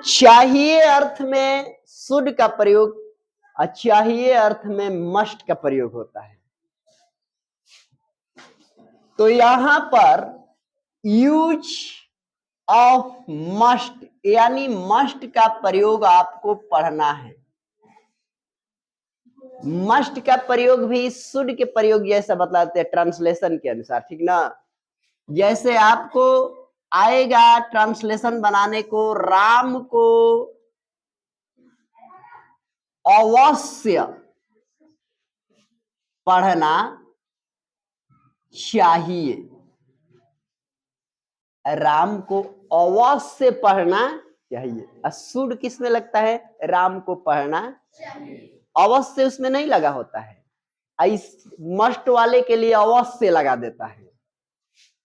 चाहिए अर्थ में शुड का प्रयोग और चाहिए अर्थ में मस्ट का प्रयोग होता है। तो यहां पर यूज ऑफ मस्ट यानी मस्ट का प्रयोग आपको पढ़ना है। मस्ट का प्रयोग भी शुड के प्रयोग जैसा बतलाते हैं ट्रांसलेशन के अनुसार, ठीक ना। जैसे आपको आएगा ट्रांसलेशन बनाने को, राम को अवश्य पढ़ना चाहिए, राम को अवश्य पढ़ना चाहिए। शुड किस में लगता है? राम को पढ़ना अवश्य उसमें नहीं लगा होता है, इस मस्ट वाले के लिए अवश्य लगा देता है।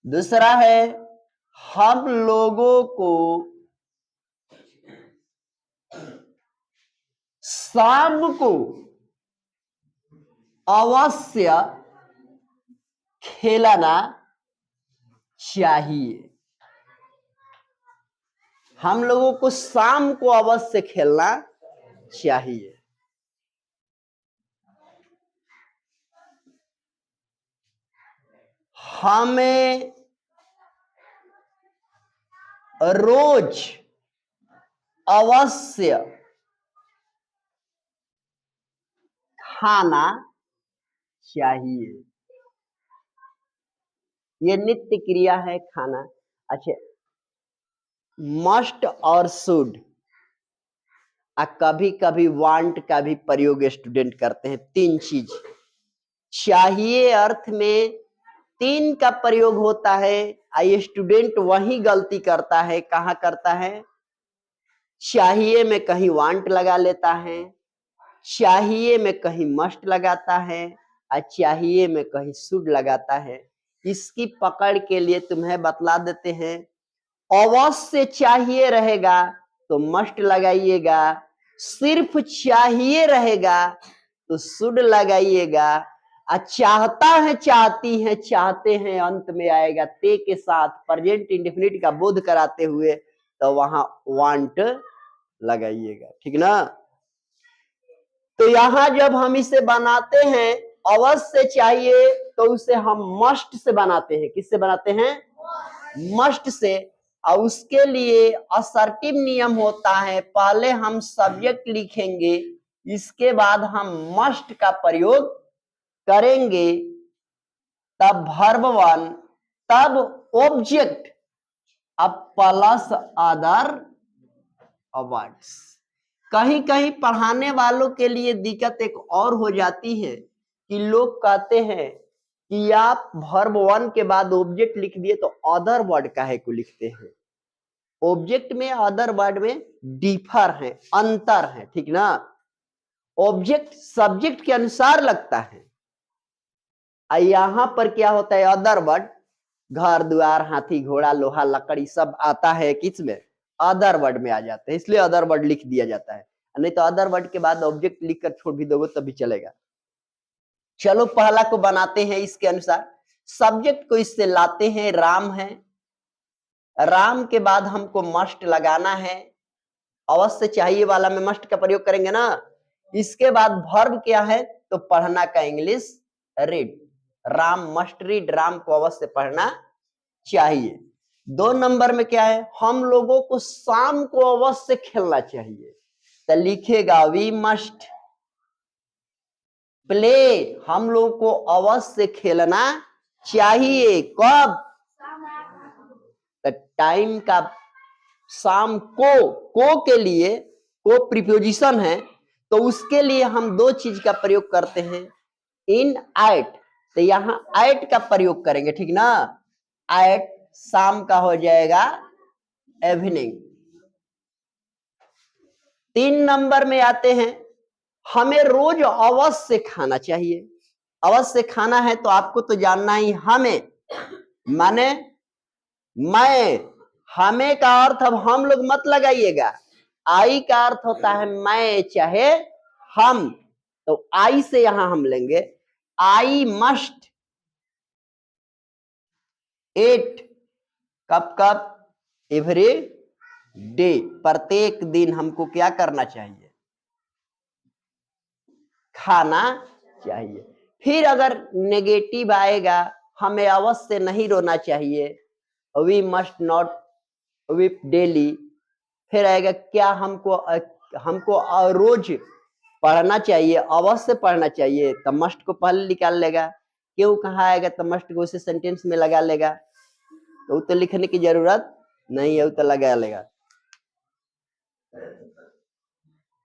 दूसरा है हम लोगों को शाम को अवश्य खेलना चाहिए, हम लोगों को शाम को अवश्य खेलना चाहिए। हमें रोज अवश्य खाना चाहिए, ये नित्य क्रिया है खाना। अच्छा, मस्ट और शुड कभी कभी वांट का भी प्रयोग स्टूडेंट करते हैं। तीन चीज चाहिए अर्थ में तीन का प्रयोग होता है, आई स्टूडेंट वही गलती करता है। कहां करता है? चाहिए में कहीं वांट लगा लेता है, चाहिए में कहीं मस्ट लगाता है, और चाहिए में कहीं शुड लगाता है। इसकी पकड़ के लिए तुम्हें बतला देते हैं। अवश्य चाहिए रहेगा तो मस्ट लगाइएगा, सिर्फ चाहिए रहेगा तो शुड लगाइएगा, चाहता है, चाहती है, चाहते हैं अंत में आएगा ते के साथ प्रेजेंट इंडेफिनिट का बोध कराते हुए, तो वहां वांट लगाइएगा, ठीक ना। तो यहां जब हम इसे बनाते हैं अवश्य चाहिए तो उसे हम मस्ट से बनाते हैं। किससे बनाते हैं? Must say. और उसके लिए असर्टिव नियम होता है, पहले हम सब्जेक्ट लिखेंगे, इसके बाद हम मस्ट का प्रयोग करेंगे, तब वर्ब वन, तब ऑब्जेक्ट, अब प्लस अदर वर्ड्स। कहीं कहीं पढ़ाने वालों के लिए दिक्कत एक और हो जाती है कि लोग कहते हैं कि आप वर्ब वन के बाद ऑब्जेक्ट लिख दिए तो अदर वर्ड काहे को लिखते हैं। ऑब्जेक्ट में अदर वर्ड में डिफर है, अंतर है, ठीक ना। ऑब्जेक्ट सब्जेक्ट के अनुसार लगता है, यहां पर क्या होता है? अदर वर्ड, घर द्वार हाथी घोड़ा लोहा लकड़ी सब आता है किस में? अदर वर्ड में आ जाते हैं, इसलिए अदर वर्ड लिख दिया जाता है। नहीं तो अदर वर्ड के बाद ऑब्जेक्ट लिखकर छोड़ भी दोगे तब भी चलेगा। चलो पहला को बनाते हैं इसके अनुसार। सब्जेक्ट को इससे लाते हैं, राम है, राम के बाद हमको मस्ट लगाना है, अवश्य चाहिए वाला में मस्ट का प्रयोग करेंगे ना। इसके बाद वर्ब क्या है? तो पढ़ना का English read, Ram must read, Ram को अवश्य पढ़ना चाहिए। 2 नंबर में क्या है? हम लोगों को शाम को अवश्य खेलना चाहिए, तो लिखेगा वी मस्ट प्ले, हम लोग को अवश्य खेलना चाहिए। कब? तो टाइम का, शाम को के लिए को प्रीपोजिशन है, तो उसके लिए हम 2 चीज का प्रयोग करते हैं, इन एट, तो यहां एट का प्रयोग करेंगे, ठीक ना। एट शाम का हो जाएगा इवनिंग। 3 नंबर में आते हैं, हमें रोज अवश्य खाना चाहिए। अवश्य खाना है तो आपको तो जानना ही, हमें माने मैं, हमें का अर्थ अब हम लोग मत लगाइएगा, आई का अर्थ होता है मैं चाहे हम, तो आई से यहां हम लेंगे आई मस्ट एट, कब कब? एवरी डे, प्रत्येक दिन हमको क्या करना चाहिए, खाना चाहिए। फिर अगर नेगेटिव आएगा, हमें अवश्य नहीं रोना चाहिए, we must not weep daily. फिर आएगा क्या, हमको रोज पढ़ना चाहिए, अवश्य पढ़ना चाहिए, तो मस्ट को पहले निकाल लेगा, क्यों कहा आएगा तो मस्ट को उसे सेंटेंस में लगा लेगा, तो लिखने की जरूरत नहीं है, वो तो लगा लेगा।